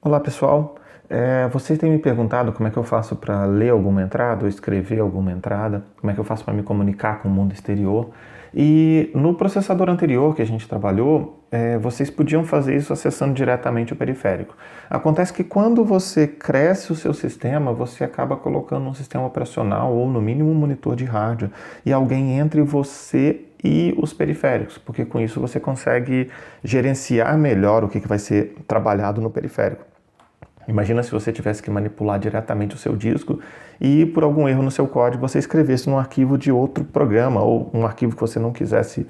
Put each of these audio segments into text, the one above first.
Olá pessoal, vocês têm me perguntado como é que eu faço para ler alguma entrada ou escrever alguma entrada, como é que eu faço para me comunicar com o mundo exterior. E no processador anterior que a gente trabalhou, vocês podiam fazer isso acessando diretamente o periférico. Acontece que quando você cresce o seu sistema, você acaba colocando um sistema operacional ou no mínimo um monitor de rádio e alguém entre você e os periféricos, porque com isso você consegue gerenciar melhor o que vai ser trabalhado no periférico. Imagina se você tivesse que manipular diretamente o seu disco e, por algum erro no seu código, você escrevesse num arquivo de outro programa ou um arquivo que você não quisesse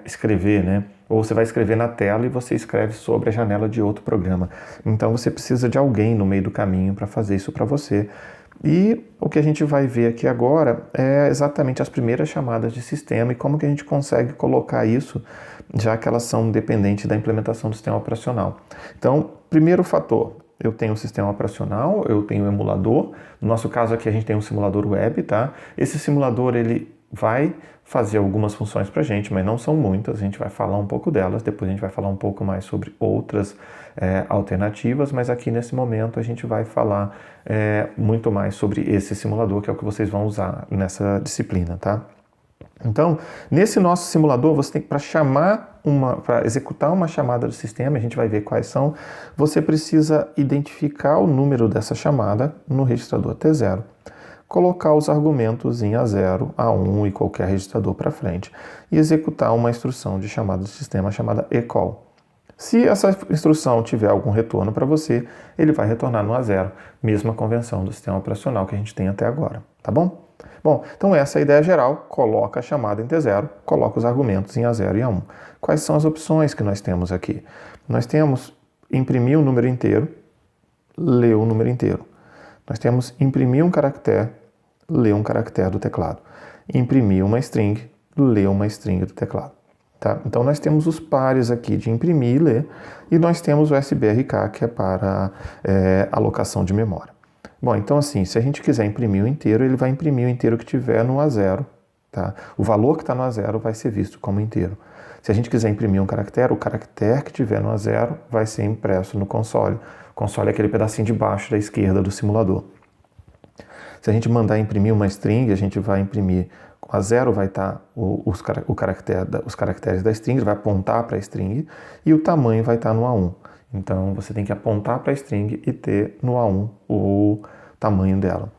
escrever, né? Ou você vai escrever na tela e você escreve sobre a janela de outro programa. Então você precisa de alguém no meio do caminho para fazer isso para você. E o que a gente vai ver aqui agora é exatamente as primeiras chamadas de sistema e como que a gente consegue colocar isso, já que elas são dependentes da implementação do sistema operacional. Então, primeiro fator, eu tenho um sistema operacional, eu tenho um emulador. No nosso caso aqui a gente tem um simulador web, tá? Esse simulador ele vai fazer algumas funções para a gente, mas não são muitas. A gente vai falar um pouco delas, depois a gente vai falar um pouco mais sobre outras alternativas, mas aqui nesse momento a gente vai falar muito mais sobre esse simulador, que é o que vocês vão usar nessa disciplina, tá? Então, nesse nosso simulador, você tem que, para executar uma chamada do sistema, a gente vai ver quais são, você precisa identificar o número dessa chamada no registrador T0, colocar os argumentos em A0, A1 e qualquer registrador para frente e executar uma instrução de chamada do sistema chamada eCall. Se essa instrução tiver algum retorno para você, ele vai retornar no A0, mesma convenção do sistema operacional que a gente tem até agora, tá bom? Bom, então essa é a ideia geral, coloca a chamada em T0, coloca os argumentos em A0 e A1. Quais são as opções que nós temos aqui? Nós temos imprimir um número inteiro, ler o número inteiro. Nós temos imprimir um caractere, ler um caractere do teclado. Imprimir uma string, ler uma string do teclado. Tá? Então nós temos os pares aqui de imprimir e ler, e nós temos o SBRK, que é para alocação de memória. Bom, então assim, se a gente quiser imprimir o inteiro, ele vai imprimir o inteiro que tiver no A0. Tá? O valor que está no A0 vai ser visto como inteiro. Se a gente quiser imprimir um caractere, o caractere que tiver no A0 vai ser impresso no console. O console é aquele pedacinho de baixo da esquerda do simulador. Se a gente mandar imprimir uma string, a gente vai imprimir A0 vai estar os caracteres da string, vai apontar para a string, e o tamanho vai estar no A1. Então você tem que apontar para a string e ter no A1 o tamanho dela.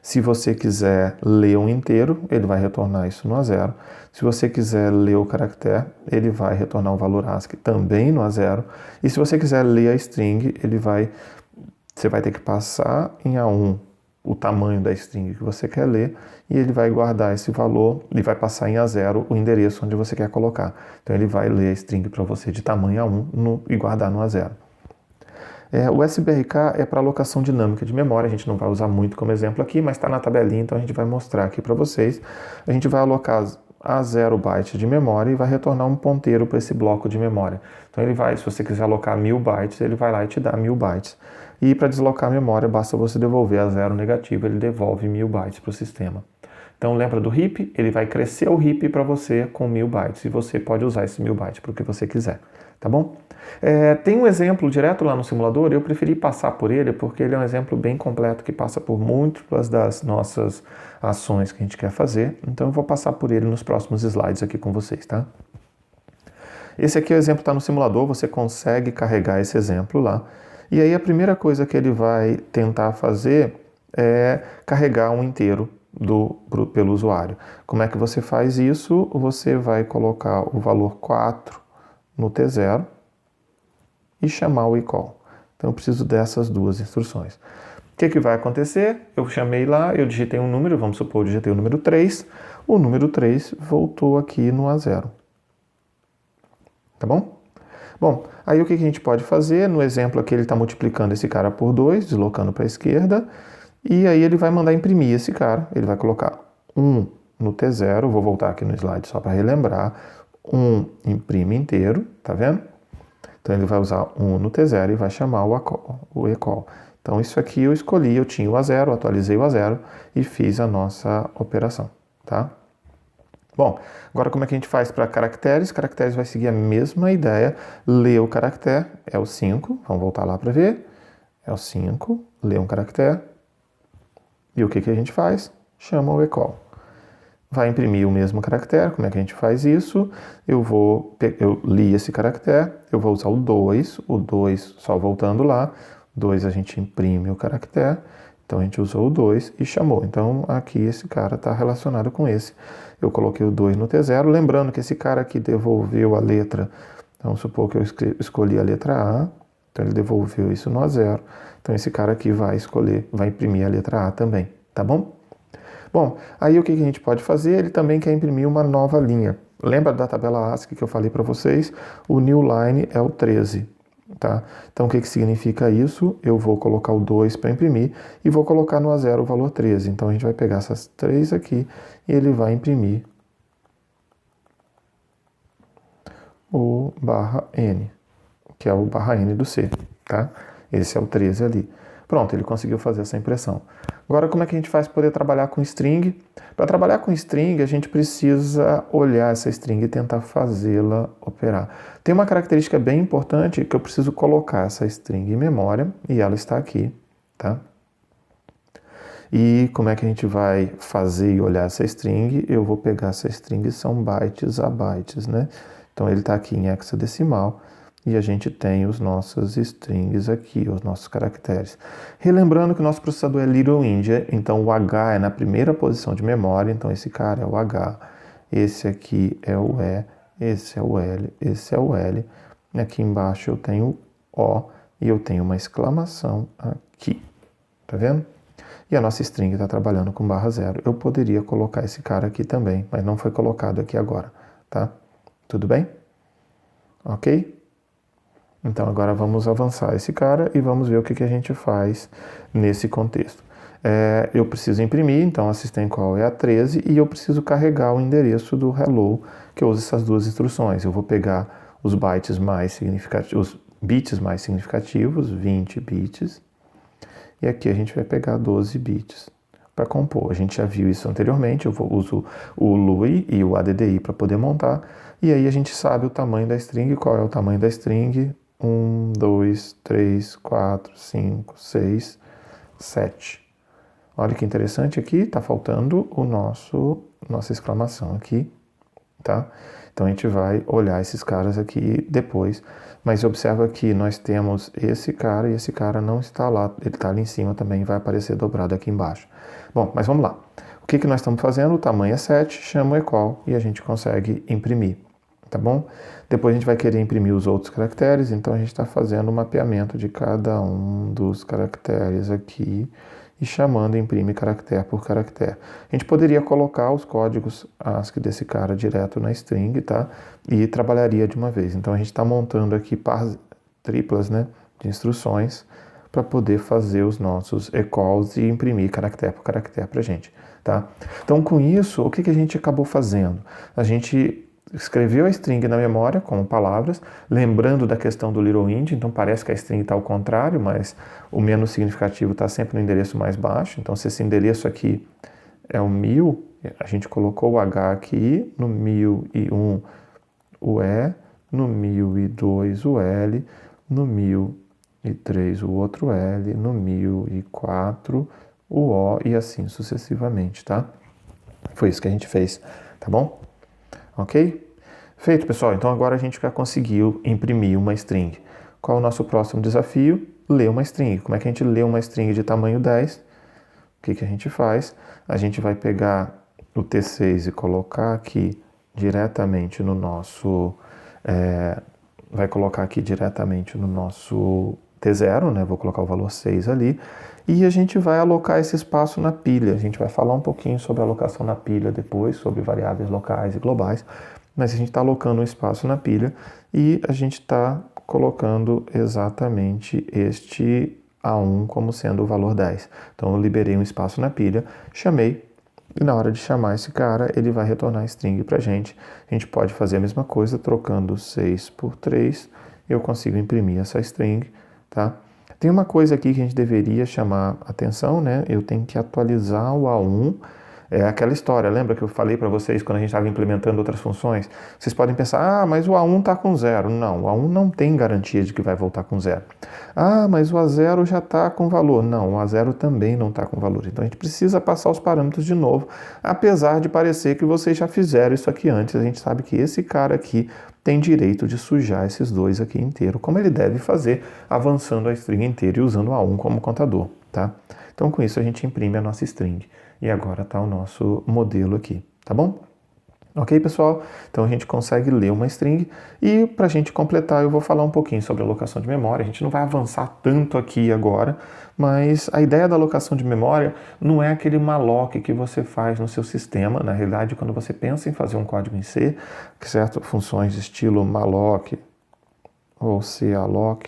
Se você quiser ler um inteiro, ele vai retornar isso no A0. Se você quiser ler o caractere, ele vai retornar o valor ASCII também no A0. E se você quiser ler a string, você vai ter que passar em A1 o tamanho da string que você quer ler, e ele vai guardar esse valor e vai passar em A0 o endereço onde você quer colocar. Então ele vai ler a string para você de tamanho A1 e guardar no A0. O SBRK é para alocação dinâmica de memória, a gente não vai usar muito como exemplo aqui, mas está na tabelinha, então a gente vai mostrar aqui para vocês. A gente vai alocar a 0 bytes de memória e vai retornar um ponteiro para esse bloco de memória. Então ele vai, se você quiser alocar 1000 bytes, ele vai lá e te dá 1000 bytes. E para deslocar a memória, basta você devolver a 0 negativo, ele devolve 1000 bytes para o sistema. Então lembra do heap? Ele vai crescer o heap para você com 1000 bytes e você pode usar esses 1000 bytes para o que você quiser, tá bom? Tem um exemplo direto lá no simulador, eu preferi passar por ele porque ele é um exemplo bem completo que passa por múltiplas das nossas ações que a gente quer fazer, então eu vou passar por ele nos próximos slides aqui com vocês, tá? Esse aqui é o exemplo que está no simulador, você consegue carregar esse exemplo lá, e aí a primeira coisa que ele vai tentar fazer é carregar um inteiro pelo usuário. Como é que você faz isso? Você vai colocar o valor 4 no T0 e chamar o eCall. Então eu preciso dessas duas instruções. O que vai acontecer? Eu chamei lá, eu digitei um número, vamos supor, eu digitei o número 3, o número 3 voltou aqui no A0. Tá bom? Bom, aí o que a gente pode fazer? No exemplo aqui ele está multiplicando esse cara por 2, deslocando para a esquerda, e aí ele vai mandar imprimir esse cara, ele vai colocar 1 no T0, vou voltar aqui no slide só para relembrar, 1 imprime inteiro, tá vendo? Então ele vai usar 1 no T0 e vai chamar o eCall. Então isso aqui eu escolhi, eu tinha o A0, atualizei o A0 e fiz a nossa operação, tá? Bom, agora como é que a gente faz para caracteres? Caracteres vai seguir a mesma ideia. Lê o caractere, é o 5. Vamos voltar lá para ver. É o 5, lê um caractere. E o que a gente faz? Chama o equal. Vai imprimir o mesmo caractere. Como é que a gente faz isso? Eu li esse caractere, eu vou usar o 2 só voltando lá. 2 a gente imprime o caractere. Então a gente usou o 2 e chamou. Então aqui esse cara está relacionado com esse. Eu coloquei o 2 no T0, lembrando que esse cara aqui devolveu a letra. Vamos supor que eu escolhi a letra A, então ele devolveu isso no A0. Então esse cara aqui vai imprimir a letra A também, tá bom? Bom, aí o que a gente pode fazer? Ele também quer imprimir uma nova linha. Lembra da tabela ASCII que eu falei para vocês? O new line é o 13. Tá? Então, o que significa isso? Eu vou colocar o 2 para imprimir e vou colocar no A0 o valor 13. Então, a gente vai pegar essas 3 aqui e ele vai imprimir o barra N, que é o barra N do C. Tá? Esse é o 13 ali. Pronto, ele conseguiu fazer essa impressão. Agora, como é que a gente faz para poder trabalhar com string? Para trabalhar com string, a gente precisa olhar essa string e tentar fazê-la operar. Tem uma característica bem importante que eu preciso colocar essa string em memória e ela está aqui, tá? E como é que a gente vai fazer e olhar essa string? Eu vou pegar essa string, são bytes a bytes, né? Então, ele está aqui em hexadecimal. E a gente tem os nossos strings aqui, os nossos caracteres. Relembrando que o nosso processador é Little India, então o H é na primeira posição de memória, então esse cara é o H, esse aqui é o E, esse é o L, esse é o L. E aqui embaixo eu tenho O e eu tenho uma exclamação aqui, tá vendo? E a nossa string está trabalhando com barra 0. Eu poderia colocar esse cara aqui também, mas não foi colocado aqui agora, tá? Tudo bem? Ok? Então agora vamos avançar esse cara e vamos ver o que a gente faz nesse contexto. Eu preciso imprimir, então a system call é a 13 e eu preciso carregar o endereço do hello, que eu uso essas duas instruções. Eu vou pegar os bytes mais significativos, os bits mais significativos, 20 bits, e aqui a gente vai pegar 12 bits para compor. A gente já viu isso anteriormente, eu uso o LUI e o ADDI para poder montar, e aí a gente sabe o tamanho da string. Qual é o tamanho da string? 1, 2, 3, 4, 5, 6, 7. Olha que interessante aqui, está faltando nossa exclamação aqui, tá? Então a gente vai olhar esses caras aqui depois, mas observa que nós temos esse cara e esse cara não está lá, ele está ali em cima também, vai aparecer dobrado aqui embaixo. Bom, mas vamos lá. O que nós estamos fazendo? O tamanho é 7, chama o equal e a gente consegue imprimir. Tá bom? Depois a gente vai querer imprimir os outros caracteres, então a gente está fazendo o mapeamento de cada um dos caracteres aqui e chamando imprime caractere por caractere. A gente poderia colocar os códigos ASCII desse cara direto na string, tá? E trabalharia de uma vez. Então a gente está montando aqui triplas, né, de instruções para poder fazer os nossos equals e imprimir caractere por caractere para a gente, tá? Então com isso, o que a gente acabou fazendo? A gente escreveu a string na memória com palavras, lembrando da questão do Little India, então parece que a string está ao contrário, mas o menos significativo está sempre no endereço mais baixo. Então, se esse endereço aqui é o 1000, a gente colocou o H aqui, no 1001 o E, no 1002 o L, no 1003 o outro L, no 1004 o O e assim sucessivamente, tá? Foi isso que a gente fez, tá bom? Ok? Feito, pessoal. Então agora a gente já conseguiu imprimir uma string. Qual é o nosso próximo desafio? Ler uma string. Como é que a gente lê uma string de tamanho 10? O que a gente faz? A gente vai pegar o T6 e colocar aqui diretamente no nosso... vai colocar aqui diretamente no nosso T0, né? Vou colocar o valor 6 ali. E a gente vai alocar esse espaço na pilha. A gente vai falar um pouquinho sobre a alocação na pilha depois, sobre variáveis locais e globais. Mas a gente está alocando um espaço na pilha e a gente está colocando exatamente este A1 como sendo o valor 10. Então eu liberei um espaço na pilha, chamei, e na hora de chamar esse cara, ele vai retornar a string para a gente. A gente pode fazer a mesma coisa, trocando 6 por 3, eu consigo imprimir essa string, tá? Tem uma coisa aqui que a gente deveria chamar atenção, né? Eu tenho que atualizar o A1 É aquela história, lembra que eu falei para vocês quando a gente estava implementando outras funções? Vocês podem pensar, ah, mas o A1 está com zero. Não, o A1 não tem garantia de que vai voltar com zero. Ah, mas o A0 já está com valor. Não, o A0 também não está com valor. Então a gente precisa passar os parâmetros de novo, apesar de parecer que vocês já fizeram isso aqui antes. A gente sabe que esse cara aqui tem direito de sujar esses dois aqui inteiro, como ele deve fazer, avançando a string inteira e usando o A1 como contador, tá? Então com isso a gente imprime a nossa string. E agora está o nosso modelo aqui, tá bom? Ok, pessoal? Então a gente consegue ler uma string e para a gente completar eu vou falar um pouquinho sobre alocação de memória. A gente não vai avançar tanto aqui agora, mas a ideia da alocação de memória não é aquele malloc que você faz no seu sistema. Na realidade, quando você pensa em fazer um código em C, certo? Funções estilo malloc ou calloc,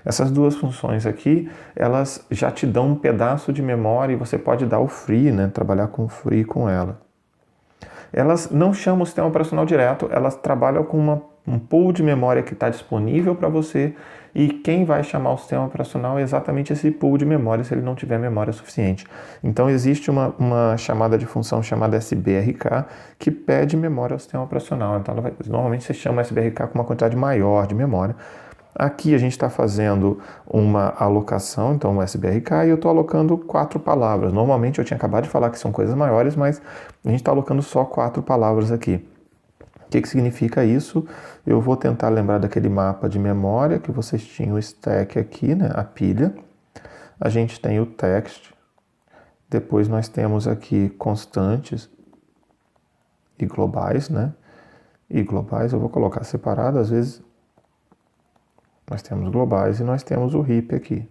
essas duas funções aqui, elas já te dão um pedaço de memória e você pode dar o free, né? Trabalhar com free com ela. Elas não chamam o sistema operacional direto, elas trabalham com um pool de memória que está disponível para você e quem vai chamar o sistema operacional é exatamente esse pool de memória se ele não tiver memória suficiente. Então existe uma chamada de função chamada SBRK que pede memória ao sistema operacional. Então normalmente você chama SBRK com uma quantidade maior de memória. Aqui a gente está fazendo uma alocação, então um SBRK, e eu estou alocando 4 palavras. Normalmente eu tinha acabado de falar que são coisas maiores, mas a gente está alocando só 4 palavras aqui. O que significa isso? Eu vou tentar lembrar daquele mapa de memória que vocês tinham o stack aqui, né? A pilha. A gente tem o text. Depois nós temos aqui constantes e globais, né? E globais eu vou colocar separado, às vezes nós temos globais e nós temos o heap aqui.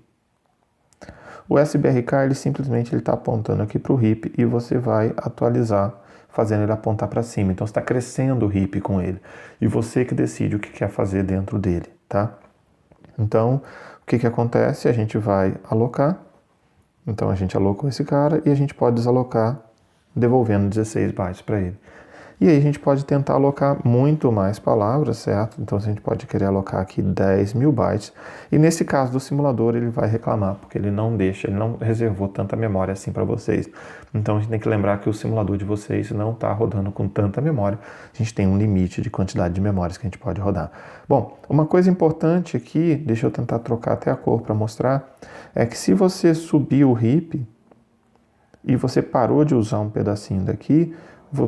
O SBRK ele simplesmente está apontando aqui para o heap e você vai atualizar, fazendo ele apontar para cima. Então você está crescendo o heap com ele. E você que decide o que quer fazer dentro dele, tá? Então, o que acontece? A gente vai alocar. Então a gente alocou esse cara e a gente pode desalocar devolvendo 16 bytes para ele. E aí a gente pode tentar alocar muito mais palavras, certo? Então a gente pode querer alocar aqui 10.000 bytes. E nesse caso do simulador ele vai reclamar, porque ele não reservou tanta memória assim para vocês. Então a gente tem que lembrar que o simulador de vocês não está rodando com tanta memória. A gente tem um limite de quantidade de memórias que a gente pode rodar. Bom, uma coisa importante aqui, deixa eu tentar trocar até a cor para mostrar, é que se você subir o heap e você parou de usar um pedacinho daqui,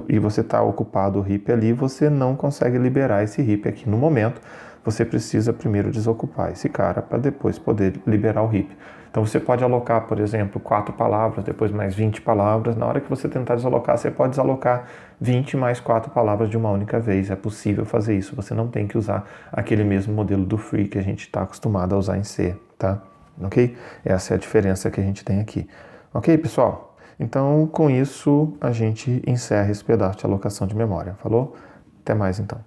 e você está ocupado o heap ali, você não consegue liberar esse heap aqui no momento. Você precisa primeiro desocupar esse cara para depois poder liberar o heap. Então você pode alocar, por exemplo, 4 palavras, depois mais 20 palavras. Na hora que você tentar desalocar, você pode desalocar 20 mais 4 palavras de uma única vez. É possível fazer isso. Você não tem que usar aquele mesmo modelo do free que a gente está acostumado a usar em C, tá? Ok? Essa é a diferença que a gente tem aqui. Ok, pessoal? Então, com isso, a gente encerra esse pedaço de alocação de memória. Falou? Até mais, então.